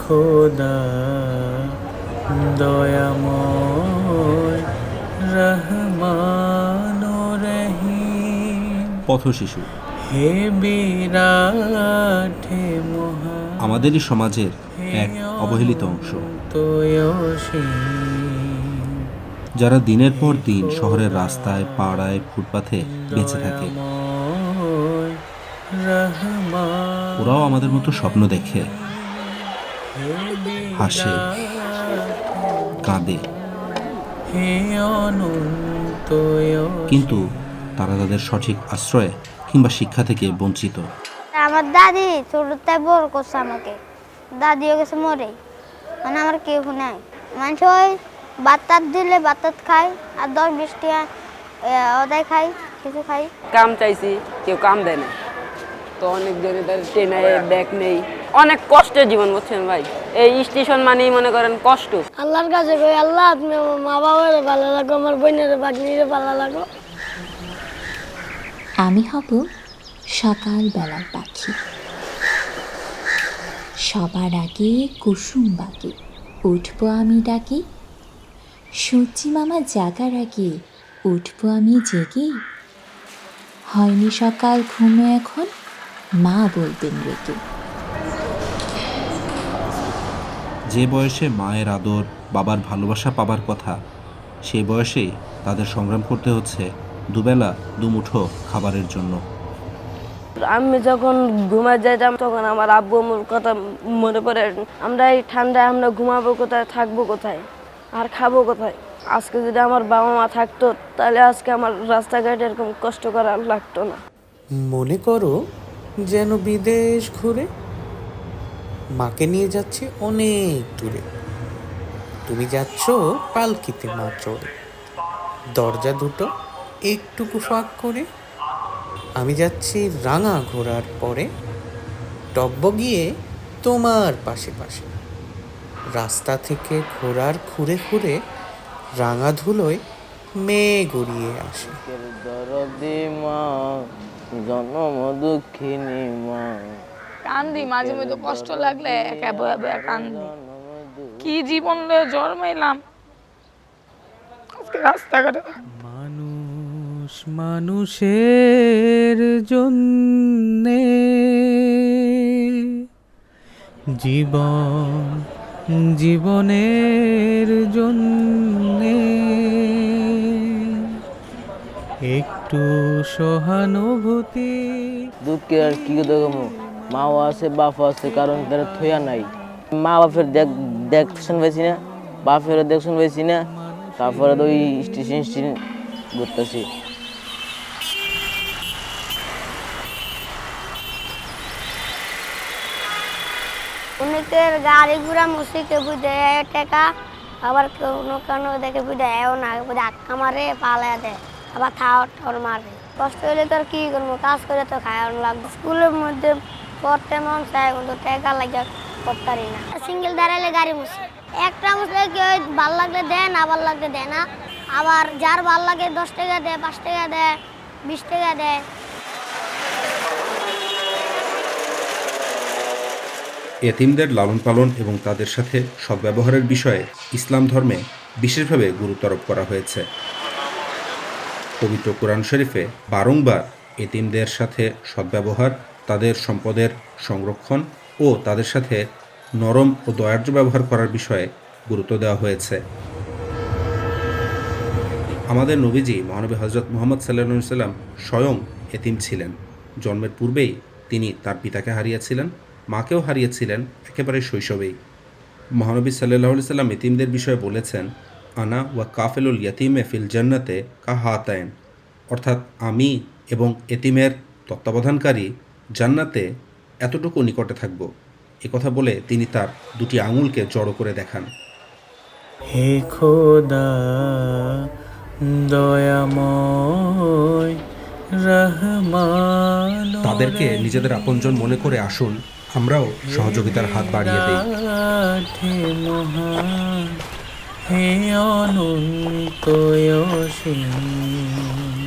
খোদা দয়াময় রহমান রহিম। পথশিশু হে বিরাট হে মহা, আমাদেরই সমাজের এক অবহেলিত অংশ, যারা দিনের পর দিন শহরের রাস্তায়, পাড়ায়, ফুটপাথে বেঁচে থাকে। ওরাও আমাদের মতো স্বপ্ন দেখে, হাসে, কাঁদে, কিন্তু তারা তাদের সঠিক আশ্রয় কিংবা শিক্ষা থেকে বঞ্চিত। আমার দাদি ছোটতে বড় করছে আমাকে, দাদিও গেছে মরে, মানে আমার কেউ নাই। মানুষ ওই বাতাত দিলে বাতাত খায়, আর 10-20 টাকা ওদায় খাই, কিছু খাই। কাম চাইছি, কেউ কাম দেয় না, তো অনেক জনে তার ট্রেনে ব্যাগ নেই, অনেক কষ্টের জীবন, বুঝছেন ভাই। এই স্টেশন মানেই মনে করেন কষ্ট। আল্লাহর কাছে কই, আল্লাহ আপনি আমার মা বাবার ভালো লাগো, আমার বোনের বাগনির ভালো লাগো। আমি হব সকালবেলার পাখি, সবার আগে কুসুম বাগে উঠবো আমি ডাকি, সূর্যি মামা জাগার আগে উঠবো আমি জেগে, হয়নি সকাল ঘুমে এখন মা বলবেন রেগে। যে বয়সে মায়ের আদর, বাবার ভালোবাসা পাবার কথা, সেই বয়সেই তাদের সংগ্রাম করতে হচ্ছে দুবেলা দুমুঠো খাবারের জন্য। আমি যখন ঘুমায় যাইতাম তখন আমার আব্বু আম্মুর কথা মনে পড়ে। আমরা এই ঠান্ডায় আমরা ঘুমাবো কোথায়, থাকবো কোথায়, আর খাবো কোথায়? আজকে যদি আমার বাবা মা থাকতো তাহলে আজকে আমার রাস্তাঘাটে এরকম কষ্ট করা লাগতো না। মনে করো যেন বিদেশ ঘুরে মাকে নিয়ে যাচ্ছে অনেক দূরে। তুমি যাচ্ছ পালকিতে মা চড়ে, দরজা দুটো একটুকু ফাঁক করে। আমি যাচ্ছি রাঙা ঘোড়ার পরে, টব্ব গিয়ে তোমার পাশে পাশে। রাস্তা থেকে ঘোড়ার খুঁড়ে খুঁড়ে রাঙা ধুলোয় মেয়ে গড়িয়ে আসে। জন্ম দুঃখিনী মা, কান্দি মাঝে মধ্যে, কষ্ট লাগলে একা বয়া বয়া কান্দি। কি জীবন লয়ে জন্মাইলাম, আজকে রাস্তাঘাটে। মানুষ মানুষের জন্যে, জীবন জীবনের জন্যে, একটু সহানুভূতি। দুঃখে আর কি দেখবো, মাও আছে বাপও আছে, কারণ তারা থইয়া নাই। মা বাপের দেখশন পাইছি না, বাপের দেখশন পাইছি না, তারপরে তো ওই স্টেশন ঘুরতেছি। অনেকের গাড়ি ঘোড়া মুসিকে বুঝে টাকা, আবার কোনো কোনো দেখে বুঝে এও না, বুঝে আক্কা মারে পালায়া দেয়, আবার ঠাওর মারে। কষ্ট হলে তো আর কি করবো, কাজ করে তো খাওয়ানো লাগবে। স্কুলের মধ্যে পড়তে মন চায় কিন্তু টাকা লাগে করতে পারি না। সিঙ্গেল দাঁড়ালে গাড়ি মুসি, একটা মুসলে কেউ ভাল লাগলে দেয় না, ভাল লাগলে দেয় না। আবার যার ভাল লাগে 10 টাকা দেয়, 5 টাকা দেয়, 20 টাকা দেয়। এতিমদের লালন পালন এবং তাদের সাথে সদ্ব্যবহারের বিষয়ে ইসলাম ধর্মে বিশেষভাবে গুরুত্ব আরোপ করা হয়েছে। পবিত্র কোরআন শরীফে বারংবার এতিমদের সাথে সদ্ব্যবহার, তাদের সম্পদের সংরক্ষণ ও তাদের সাথে নরম ও দয়ার্য ব্যবহার করার বিষয়ে গুরুত্ব দেওয়া হয়েছে। আমাদের নবীজি মহানবী হজরত মুহাম্মদ সাল্লাল্লাহু আলাইহি সাল্লাম স্বয়ং এতিম ছিলেন। জন্মের পূর্বেই তিনি তার পিতাকে হারিয়েছিলেন, মাকেও হারিয়েছিলেন একেবারে শৈশবেই। মহানবী সাল্লাল্লাহু আলাইহি সাল্লাম এতিমদের বিষয়ে বলেছেন, আনা ওয়া কাফেলুল ইয়াতিমে ফিল জান্নাতে কা হাতায়েন, অর্থাৎ আমি এবং এতিমের তত্ত্বাবধানকারী জান্নাতে এতটুকু নিকটে থাকব। কথা বলে তিনি তার দুটি আঙুলকে জড়ো করে দেখান। হে খোদা দয়াময় রহমান, তাদেরকে নিজেদের আপনজন মনে করে আসুন আমরাও সহযোগিতার হাত বাড়িয়ে দেই। হে মহান, হে অনন্ত অসীম।